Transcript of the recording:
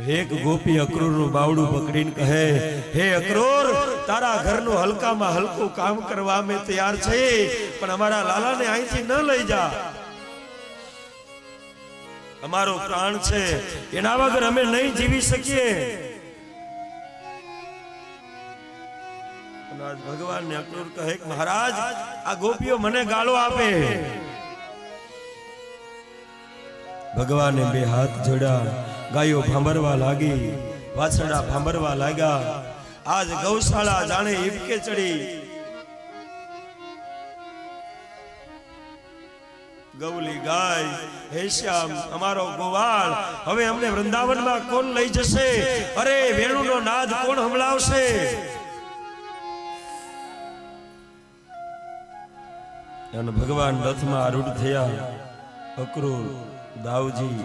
એક ગોપી અક્રૂરનું બાવડું પકડીને કહે, હે અક્રૂર, તારા ઘરનું હલકામાં હલકું કામ કરવા અમે તૈયાર છે, પણ અમારા લાલાને અહીંથી ન લઈ જા. અમારો પ્રાણ છે, એના વગર અમે નહીં જીવી શકીએ. ભગવાન ને અક્રૂર કહે, મહારાજ, આ ગોપીઓ મને ગાળો આપે. ભગવાને બે હાથ જોડ્યા, ગાયો ભાંભરવા લાગી, વાછરડા ભાંભરવા લાગ્યા. આજ ગૌશાળા જાણે હિબકે ચડી. ગૌલી ગાય, હે શ્યામ, અમારો ગોવાળ, હવે અમને વૃંદાવનમાં કોણ લઈ જશે? અરે, વેણુનો નાદ કોણ સંભળાવશે? અને ભગવાન રથમાં આરૂઢ થયા. અક્રૂર, દાઉજી,